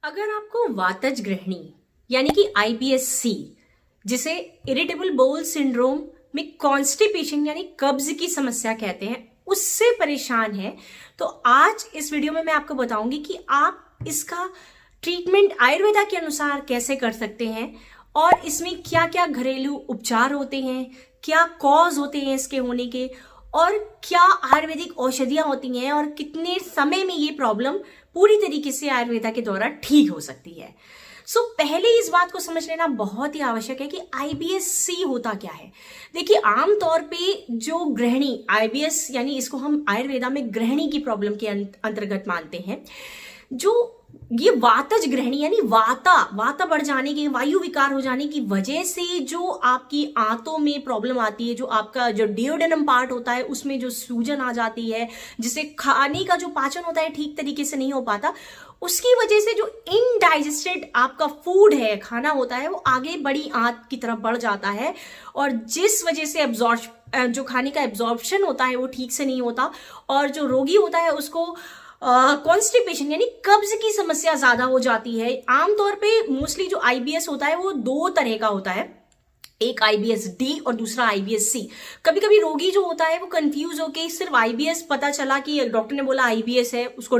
अगर आपको वातज गृहिणी यानी कि IBS-C जिसे इरिटेबल बाउल सिंड्रोम में कॉन्स्टिपेशन यानी कब्ज की समस्या कहते हैं उससे परेशान है तो आज इस वीडियो में मैं आपको बताऊंगी कि आप इसका ट्रीटमेंट आयुर्वेदा के अनुसार कैसे कर सकते हैं और इसमें क्या क्या घरेलू उपचार होते हैं, क्या कॉज होते हैं इसके होने के, और क्या आयुर्वेदिक औषधियां होती हैं और कितने समय में ये प्रॉब्लम पूरी तरीके से आयुर्वेदा के द्वारा ठीक हो सकती है। पहले इस बात को समझ लेना बहुत ही आवश्यक है कि IBS-C होता क्या है। देखिए, आमतौर पे जो गृहिणी IBS यानी इसको हम आयुर्वेदा में गृहिणी की प्रॉब्लम के अंतर्गत मानते हैं, जो ये वातज गृहिणी यानी वाता बढ़ जाने की, वायु विकार हो जाने की वजह से जो आपकी आंतों में प्रॉब्लम आती है, जो आपका जो डियोडेनम पार्ट होता है उसमें जो सूजन आ जाती है, जिससे खाने का जो पाचन होता है ठीक तरीके से नहीं हो पाता, उसकी वजह से जो इनडाइजेस्टेड आपका फूड है, खाना होता है, वो आगे बड़ी आंत की तरफ बढ़ जाता है और जिस वजह से जो खाने का एब्जॉर्प्शन होता है वो ठीक से नहीं होता और जो रोगी होता है उसको कॉन्स्टिपेशन यानी कब्ज की समस्या ज्यादा हो जाती है। आमतौर पे मोस्टली जो IBS होता है वो दो तरह का होता है, एक IBS-D और दूसरा IBS-C। कभी कभी रोगी जो होता है वो कंफ्यूज होके सिर्फ IBS पता चला कि डॉक्टर ने बोला IBS है, उसको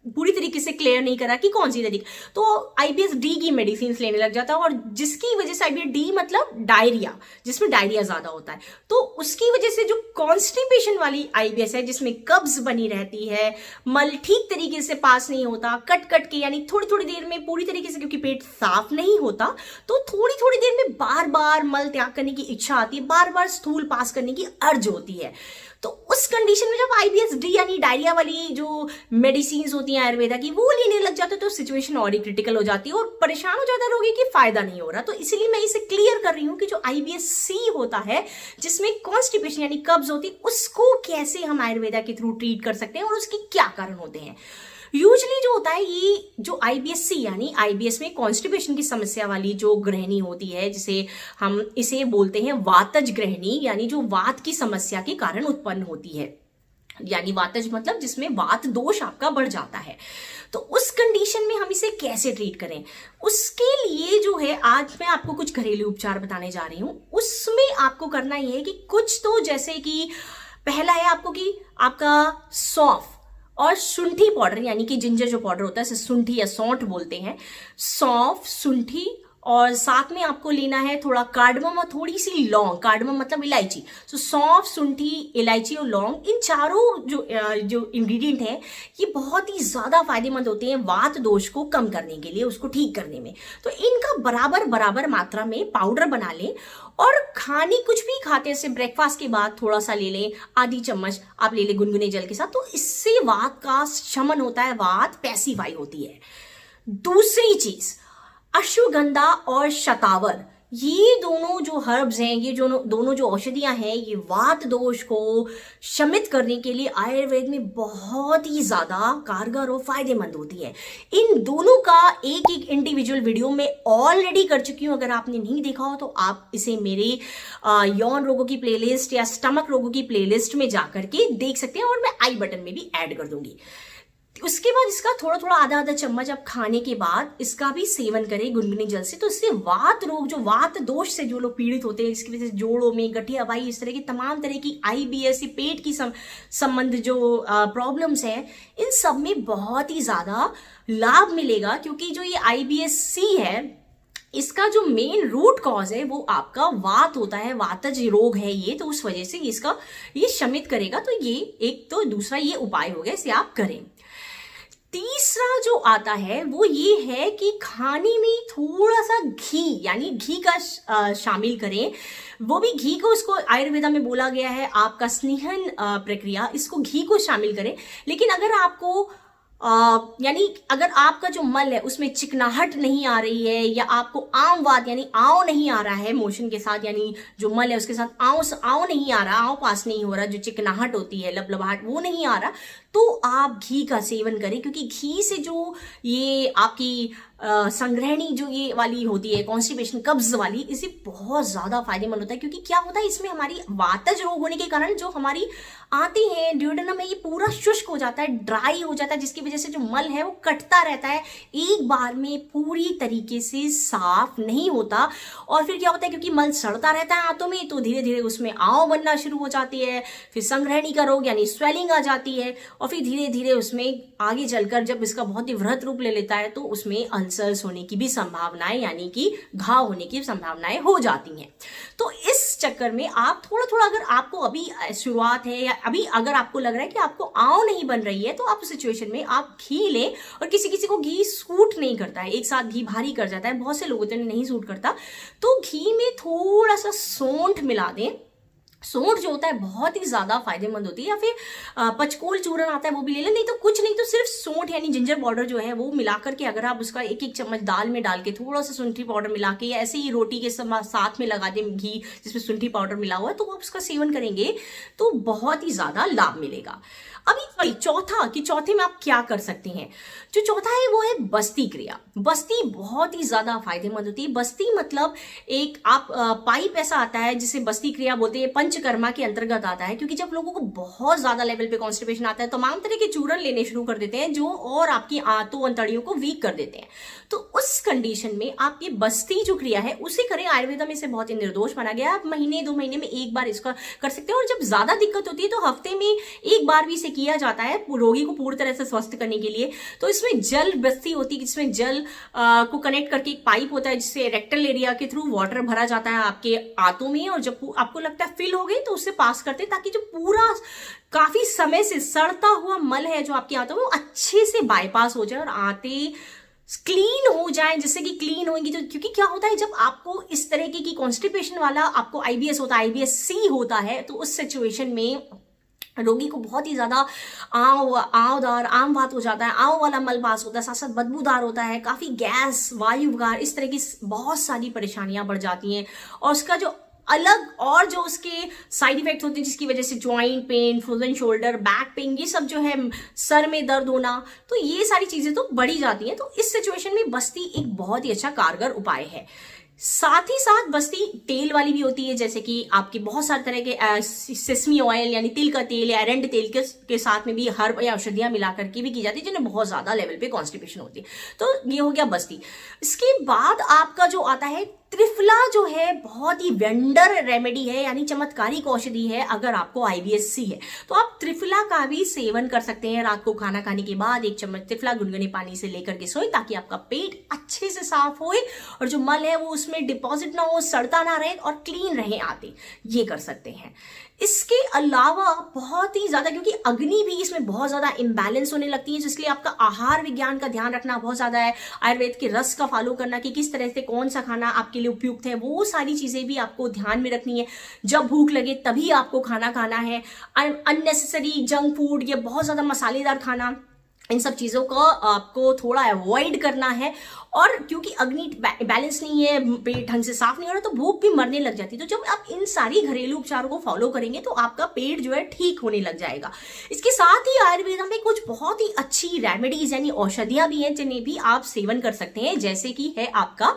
पूरी तरीके से क्लियर नहीं करा कि कौन सी तरीके, तो IBS-D की मेडिसिन लेने लग जाता है और जिसकी वजह से IBS-D मतलब डायरिया, जिसमें डायरिया ज्यादा होता है, तो उसकी वजह से जो कॉन्स्टिपेशन वाली IBS है जिसमें कब्ज बनी रहती है, मल ठीक तरीके से पास नहीं होता, कट कट के यानी थोड़ी थोड़ी देर में पूरी तरीके से, क्योंकि पेट साफ नहीं होता तो थोड़ी थोड़ी देर में बार बार मल त्याग करने की इच्छा आती है, बार बार स्थूल पास करने की अर्ज होती है। तो उस कंडीशन में जब IBS-D यानी डायरिया वाली जो मेडिसिन होती हैं आयुर्वेदा की वो लेने लग जाते तो सिचुएशन और ही क्रिटिकल हो जाती है और परेशान हो जाता है रोगी कि फायदा नहीं हो रहा। तो इसीलिए मैं इसे क्लियर कर रही हूं कि जो IBS-C होता है जिसमें कॉन्स्टिपेशन यानी कब्ज होती है, उसको कैसे हम आयुर्वेदा के थ्रू ट्रीट कर सकते हैं और उसके क्या कारण होते हैं। यूजली जो होता है, ये जो IBS-C यानी IBS में कॉन्स्टिपेशन की समस्या वाली जो गृहिणी होती है, जिसे हम इसे बोलते हैं वातज गृहिणी, यानी जो वात की समस्या के कारण उत्पन्न होती है, यानी वातज मतलब जिसमें वात दोष आपका बढ़ जाता है। तो उस कंडीशन में हम इसे कैसे ट्रीट करें, उसके लिए जो है आज मैं आपको कुछ घरेलू उपचार बताने जा रही हूं। उसमें आपको करना यह है कि कुछ तो, जैसे कि पहला है आपको कि आपका सौंफ और शुंठी पाउडर यानी कि जिंजर जो पाउडर होता है इसे शुंठी या सौंठ बोलते हैं, सौंफ, शुंठी, और साथ में आपको लेना है थोड़ा कार्डमम और थोड़ी सी लौंग। कार्डमम मतलब इलायची। सौंफ, शुंठी, इलायची और लौंग, इन चारों जो इंग्रेडिएंट हैं ये बहुत ही ज्यादा फायदेमंद होते हैं वात दोष को कम करने के लिए, उसको ठीक करने में। तो इनका बराबर बराबर मात्रा में पाउडर बना लें और खाने कुछ भी खाते हैं, जैसे ब्रेकफास्ट के बाद थोड़ा सा ले लें, आधी चम्मच आप ले लें गुनगुने जल के साथ, तो इससे वात का शमन होता है, वात पैसिफाई होती है। दूसरी चीज, अश्वगंधा और शतावर, ये दोनों जो हर्ब्स हैं, ये जो दोनों जो औषधियां हैं, ये वात दोष को शमित करने के लिए आयुर्वेद में बहुत ही ज्यादा कारगर और फायदेमंद होती है। इन दोनों का एक एक इंडिविजुअल वीडियो में ऑलरेडी कर चुकी हूं, अगर आपने नहीं देखा हो तो आप इसे मेरे यौन रोगों की प्लेलिस्ट या स्टमक रोगों की प्लेलिस्ट में जाकर के देख सकते हैं और मैं आई बटन में भी ऐड कर दूंगी। उसके बाद इसका थोड़ा थोड़ा आधा आधा चम्मच आप खाने के बाद इसका भी सेवन करें गुनगुने जल से, तो इससे वात रोग, जो वात दोष से जो लोग पीड़ित होते हैं, इसकी वजह से जोड़ों में गठिया बाई, इस तरह की तमाम तरह की IBS, पेट की संबंध जो प्रॉब्लम्स हैं, इन सब में बहुत ही ज्यादा लाभ मिलेगा। क्योंकि जो ये IBS-C है, इसका जो मेन रूट कॉज है वो आपका वात होता है, वातज रोग है ये, तो उस वजह से इसका ये शमित करेगा। तो ये एक, तो दूसरा ये उपाय हो गया, इसे आप करें। तीसरा जो आता है वो ये है कि खाने में थोड़ा सा घी यानी घी का शामिल करें। वो भी घी को, उसको आयुर्वेदा में बोला गया है आपका स्निहन प्रक्रिया, इसको घी को शामिल करें। लेकिन अगर आपको यानी अगर आपका जो मल है उसमें चिकनाहट नहीं आ रही है, या आपको आमवात यानी आव नहीं आ रहा है मोशन के साथ, यानी जो मल है उसके साथ आव नहीं आ रहा, आव पास नहीं हो रहा, जो चिकनाहट होती है, लबलबाहट, वो नहीं आ रहा, तो आप घी का सेवन करें, क्योंकि घी से जो ये आपकी संग्रहणी जो ये वाली होती है कॉन्स्टिपेशन कब्ज वाली, इसे बहुत ज्यादा फायदेमंद होता है। क्योंकि क्या होता है इसमें, हमारी वातज रोग होने के कारण जो हमारी आती है ड्यूडेनम में, ये पूरा शुष्क हो जाता है, ड्राई हो जाता है, जिसकी वजह से जो मल है वो कटता रहता है, एक बार में पूरी तरीके से साफ नहीं होता। और फिर क्या होता है, क्योंकि मल सड़ता रहता है आंतों में, तो धीरे धीरे उसमें आंव बनना शुरू हो जाती है, फिर संग्रहणी का रोग यानी स्वेलिंग आ जाती है, और फिर धीरे धीरे उसमें आगे चलकर जब इसका बहुत ही वृहद रूप ले लेता है तो उसमें अल्सर्स होने की भी संभावनाएं, यानी कि घाव होने की संभावनाएं हो जाती हैं। तो इस चक्कर में आप थोड़ा थोड़ा, अगर आपको अभी शुरुआत है या अभी अगर आपको लग रहा है कि आपको आंव नहीं बन रही है, तो आप उस सिचुएशन में आप घी लें। और किसी किसी को घी सूट नहीं करता है, एक साथ घी भारी कर जाता है, बहुत से लोगों को नहीं सूट करता, तो घी में थोड़ा सा सौंठ मिला दें। सौंठ जो होता है बहुत ही ज्यादा फायदेमंद होती है, या फिर पचकोल चूर्ण आता है वो भी ले लें, नहीं तो कुछ नहीं तो सिर्फ सौंठ यानी जिंजर पाउडर जो है वो मिला करके अगर आप उसका एक एक चम्मच दाल में डाल के थोड़ा सा शुंठी पाउडर मिला के, या ऐसे ही रोटी के साथ में लगा दें घी जिसमें शुंठी पाउडर मिला हुआ है, तो आप उसका सेवन करेंगे तो बहुत ही ज्यादा लाभ मिलेगा। अभी चौथा, कि चौथे में आप क्या कर सकते हैं, जो चौथा है वो है बस्ती क्रिया। बस्ती बहुत ही ज्यादा फायदेमंद होती है। बस्ती मतलब एक आप पाइप ऐसा आता है जिसे बस्ती क्रिया बोलते हैं, पंचकर्मा के अंतर्गत आता है। क्योंकि जब लोगों को बहुत ज्यादा लेवल पे कॉन्स्टिपेशन आता है, तमाम तरह के चूर्ण लेने शुरू कर देते हैं जो और आपकी आंतों अंतड़ियों को वीक कर देते हैं। तो उस कंडीशन में आप ये बस्ती जो क्रिया है उसे करें। आयुर्वेदा में इसे बहुत ही निर्दोष माना गया है। आप महीने 2 महीने में एक बार इसका कर सकते हैं, और जब ज्यादा दिक्कत होती है तो हफ्ते में एक बार भी इसे किया जाता है रोगी को पूरी तरह से स्वस्थ करने के लिए। तो इसमें जल बस्ती होती है, जिसमें जल को कनेक्ट करके एक पाइप होता है जिससे रेक्टल एरिया के थ्रू वाटर भरा जाता है आपके आंतों में, और जब आपको लगता है फिल हो गई तो उससे पास करते हैं, ताकि जो पूरा काफी समय से सड़ता हुआ मल है जो आपकी आंतों में वो अच्छे से बाईपास हो जाए और आंतें क्लीन हो जाए। जिससे कि क्लीन होंगी तो, क्योंकि क्या होता है जब आपको इस तरह की कॉन्स्टिपेशन वाला आपको आईबीएस होता है, आईबीएस-सी होता है, तो उस सिचुएशन में रोगी को बहुत ही ज्यादा आवदार आम बात हो जाता है, आव वाला मल पास होता है, साथ साथ बदबूदार होता है, काफी गैस, वायु विकार, इस तरह की बहुत सारी परेशानियां बढ़ जाती हैं। और उसका जो अलग और जो उसके साइड इफेक्ट होते हैं जिसकी वजह से joint pain, frozen shoulder, back pain, ये सब जो है, सर में दर्द होना, तो ये सारी चीजें तो बढ़ी जाती हैं। तो इस सिचुएशन में बस्ती एक बहुत ही अच्छा कारगर उपाय है। साथ ही साथ बस्ती तेल वाली भी होती है, जैसे कि आपके बहुत सारे तरह के सेसमी ऑयल यानी तिल का तेल या एरंड तेल के साथ में भी हर्ब या औषधियां मिला करके भी की जाती है, जिन्हें बहुत ज्यादा लेवल पे कॉन्स्टिपेशन होती है। तो ये हो गया बस्ती। इसके बाद आपका जो आता है त्रिफला, जो है बहुत ही वंडर रेमेडी है, यानी चमत्कारिक औषधि है। अगर आपको आईबीएस-सी है तो आप त्रिफला का भी सेवन कर सकते हैं। रात को खाना खाने के बाद 1 चम्मच त्रिफला गुनगुने पानी से लेकर के सोएं, ताकि आपका पेट अच्छे से साफ होए और जो मल है वो उसमें डिपॉजिट ना हो, सड़ता ना रहे और क्लीन रहे आते, ये कर सकते हैं। इसके अलावा बहुत ही ज्यादा, क्योंकि अग्नि भी इसमें बहुत ज्यादा इम्बैलेंस होने लगती है, जिसलिए आपका आहार विज्ञान का ध्यान रखना बहुत ज्यादा है। आयुर्वेद के रस का फॉलो करना कि किस तरह से कौन सा खाना आपके लिए उपयुक्त है, वो सारी चीजें भी आपको ध्यान में रखनी है। जब भूख लगे तभी आपको खाना खाना है। अननेसेसरी जंक फूड या बहुत ज्यादा मसालेदार खाना, इन सब चीजों को आपको थोड़ा अवॉइड करना है। और क्योंकि अग्नि बैलेंस नहीं है, पेट ढंग से साफ नहीं हो रहा, तो भूख भी मरने लग जाती है। तो जब आप इन सारी घरेलू उपचारों को फॉलो करेंगे तो आपका पेट जो है ठीक होने लग जाएगा। इसके साथ ही आयुर्वेदा में कुछ बहुत ही अच्छी रेमेडीज यानी औषधियां भी हैं, जिन्हें भी आप सेवन कर सकते हैं, जैसे कि है आपका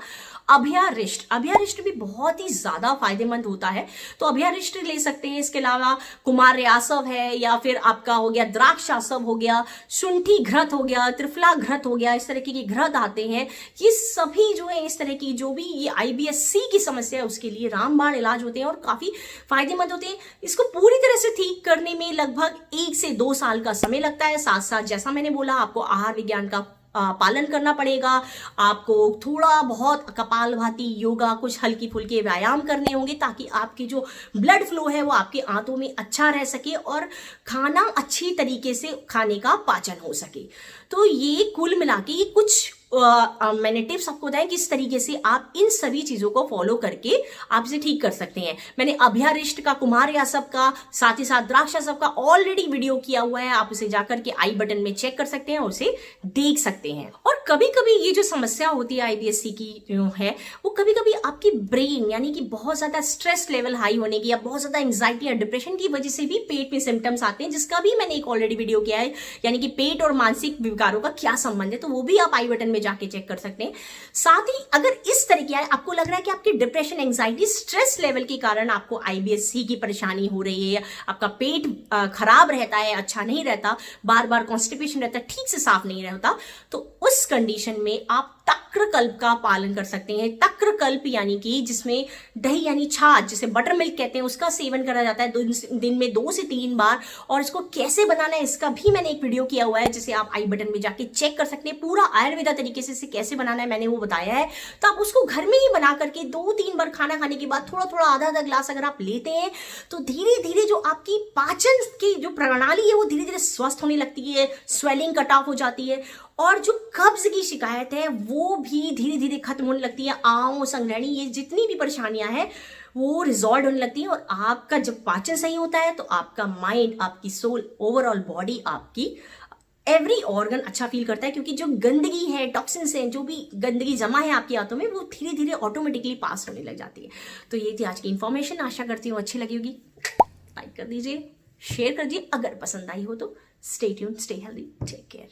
अभयारिष्ट। अभयारिष्ट भी बहुत ही ज्यादा फायदेमंद होता है, तो अभयारिष्ट ले सकते हैं। इसके अलावा कुमारयासव है, या फिर आपका हो गया द्राक्षासव हो गया, शुंठी घृत हो गया, त्रिफला घृत हो गया, इस तरह के घृत आते हैं। ये सभी जो है इस तरह की जो भी ये आईबीएस-सी की समस्या है उसके लिए रामबाण इलाज होते हैं और काफी फायदेमंद होते हैं। इसको पूरी तरह से ठीक करने में लगभग 1 से 2 साल का समय लगता है। साथ साथ जैसा मैंने बोला, आपको आहार विज्ञान का पालन करना पड़ेगा, आपको थोड़ा बहुत कपालभाति, योगा, कुछ हल्की फुल्के व्यायाम करने होंगे, ताकि आपकी जो ब्लड फ्लो है वो आपके आंतों में अच्छा रह सके और खाना अच्छी तरीके से खाने का पाचन हो सके। तो ये कुल मिला के ये कुछ मैंने टिप्स आपको बताया किस तरीके से आप इन सभी चीजों को फॉलो करके आप इसे ठीक कर सकते हैं। मैंने अभयारिष्ट का, कुमारयासव का, साथ ही साथ द्राक्षासव का ऑलरेडी वीडियो किया हुआ है, आप उसे जाकर के आई बटन में चेक कर सकते हैं और उसे देख सकते हैं। और कभी कभी ये जो समस्या होती है आईबीएससी की जो है, वो कभी कभी आपकी ब्रेन यानी कि बहुत ज्यादा स्ट्रेस लेवल हाई होने की या बहुत ज्यादा एंजाइटी या डिप्रेशन की वजह से भी पेट में सिम्टम्स आते हैं, जिसका भी मैंने एक ऑलरेडी वीडियो किया है, यानी कि पेट और मानसिक विकारों का क्या संबंध है, तो वो भी आप आई बटन में जाके चेक कर सकते हैं। साथ ही अगर इस तरह की आपको लग रहा है कि आपकी डिप्रेशन, एंजाइटी, स्ट्रेस लेवल के कारण आपको आईबीएससी की परेशानी हो रही है, आपका पेट खराब रहता है, अच्छा नहीं रहता, बार बार कॉन्स्टिपेशन रहता है, ठीक से साफ नहीं रहता, तो उस कंडीशन में आप तक्रकल्प का पालन कर सकते हैं। तक्रकल्प यानी कि जिसमें दही यानी छाछ, जिसे बटर मिल्क कहते हैं, उसका सेवन करा जाता है दिन में 2 से 3 बार। और इसको कैसे बनाना है इसका भी मैंने एक वीडियो किया हुआ है, जिसे आप आई बटन में जाके चेक कर सकते हैं। पूरा आयुर्वेदा तरीके से इसे कैसे बनाना है मैंने वो बताया है, तो आप उसको घर में ही बना करके 2-3 बार खाना खाने के बाद थोड़ा थोड़ा आधा ग्लास अगर आप लेते हैं, तो धीरे धीरे जो आपकी पाचन की जो प्रणाली है वो धीरे धीरे स्वस्थ होने लगती है, स्वेलिंग कट ऑफ हो जाती है, और जो कब्ज की शिकायत है वो भी धीरे धीरे खत्म होने लगती है। आंव, संग्रहणी, ये जितनी भी परेशानियां हैं वो रिजॉल्व होने लगती है। और आपका जब पाचन सही होता है तो आपका माइंड, आपकी सोल, ओवरऑल बॉडी, आपकी एवरी ऑर्गन अच्छा फील करता है, क्योंकि जो गंदगी है, टॉक्सिन्स हैं, जो भी गंदगी जमा है आपकी आंतों में, वो धीरे धीरे ऑटोमेटिकली पास होने लग जाती है। तो ये थी आज की इन्फॉर्मेशन, आशा करती हूँ अच्छी लगी होगी। लाइक कर दीजिए, शेयर कर दीजिए, अगर पसंद आई हो तो। Stay tuned, stay healthy, take care.